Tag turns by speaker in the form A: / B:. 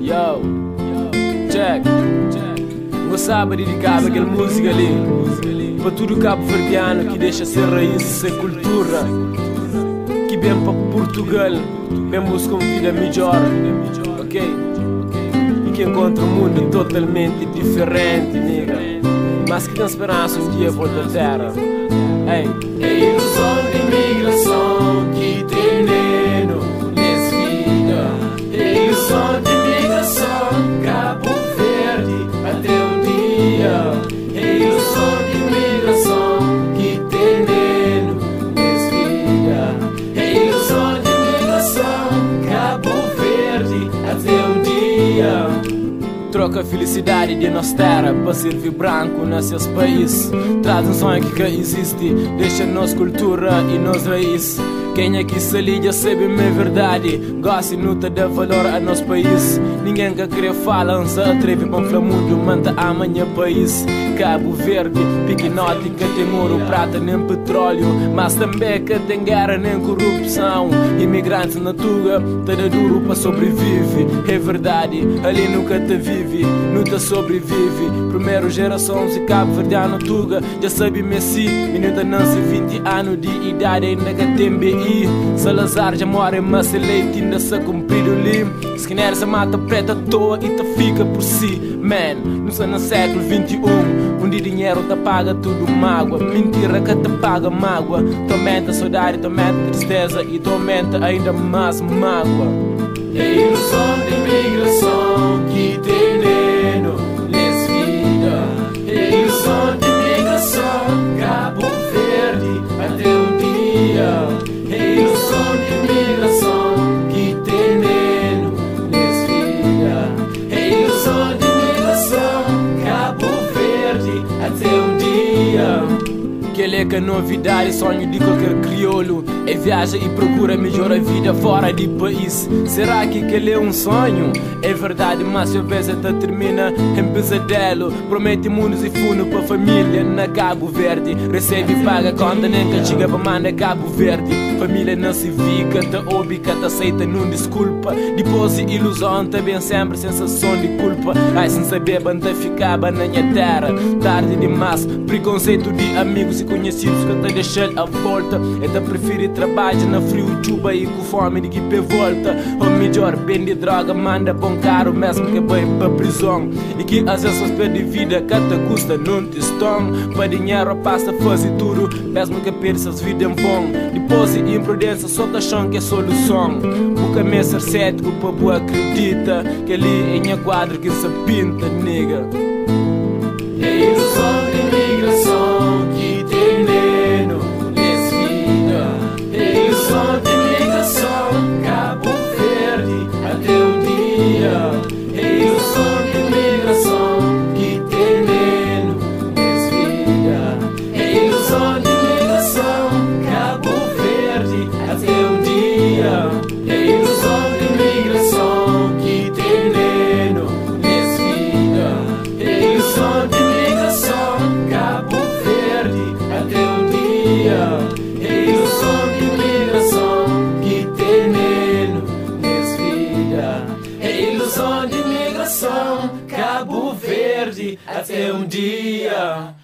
A: Yo, check. Gostava de dedicar aquela música ali para tudo cabo-verdiano que deixa ser raiz, ser cultura, que vem para Portugal, vem buscar uma vida melhor, ok? E que encontra um mundo totalmente diferente, nega, mas que tem esperança um dia voltar à terra. Ei,
B: é ilusão de imigração que tem nessa vida. É ilusão de imigração, Cabo Verde até um dia. É ilusão de imigração que tem nessa vida. É ilusão de imigração, Cabo Verde até um dia.
A: Troca a felicidade de nossa terra para servir branco nesses países. Traz um sonho que existe, deixa nossa cultura e nossa raiz. Quem aqui se liga sabe a verdade, gosta e nota de valor a nosso país. Ninguém que querer falar, se atreve para o mundo, manda amanhã país. Cabo Verde, piquinote que tem ouro, prata nem petróleo, mas também que tem guerra nem corrupção. Imigrantes na tuga, tá duro para sobreviver. É verdade, ali nunca te vive, nunca sobrevive. Primeira geração de Cabo Verdeano tuga, já sabe Messi, menina nasce 20 anos de idade ainda que tem BI. Salazar já mora mas eleito ainda se cumprido ali. Se quem se mata preta à toa e te fica por si. Man, não sei no século 21, onde dinheiro te paga tudo mágoa, mentira que te paga mágoa. Tormenta saudade, tormenta tristeza e tormenta ainda mais mágoa.
B: É ilusão de imigração que tem nessa vida. É ilusão de imigração, Cabo Verde até um dia. É ilusão de imigração que tem nessa vida. É ilusão de imigração, Cabo Verde até um dia.
A: Que ele é que a novidade, sonho de qualquer crioulo é viaja e procura melhor a vida fora de país. Será que ele é um sonho? É verdade, mas às vezes até termina em pesadelo. Promete mundos e fundo para família na Cabo Verde. Recebe e paga conta, nem que chega para mandar Cabo Verde. Família não se fica, te ouve, que te aceita, não desculpa. Depois de ilusão, também sempre sensação de culpa. Ai, sem saber, banda ficava na minha terra. Tarde demais, preconceito de amigos e conhecidos que te deixam à volta. Eu te prefiro trabalhar na frio chuva e com fome de que pé volta. Ou melhor, bem de droga, manda bom caro, mesmo que vai para prisão. E que às vezes perde vida, que te custa, não te estão. Para dinheiro passa fazer tudo, mesmo que percas vida em vão. Depois de imprudência, só te acham que é solução. Busca me ser cético para boa acredita que ali em a quadra que se pinta, nega.
B: É ilusão de imigração que tem nessa vida. É ilusão de imigração, Cabo Verde até um dia. É ilusão de imigração que tem nessa vida. É ilusão de imigração, Cabo Verde até um dia. É ilusão de imigração que tem nessa vida. É ilusão de imigração, Cabo Verde até um dia. É ilusão de imigração que tem nessa vida. É ilusão de imigração, Cabo Verde até um dia.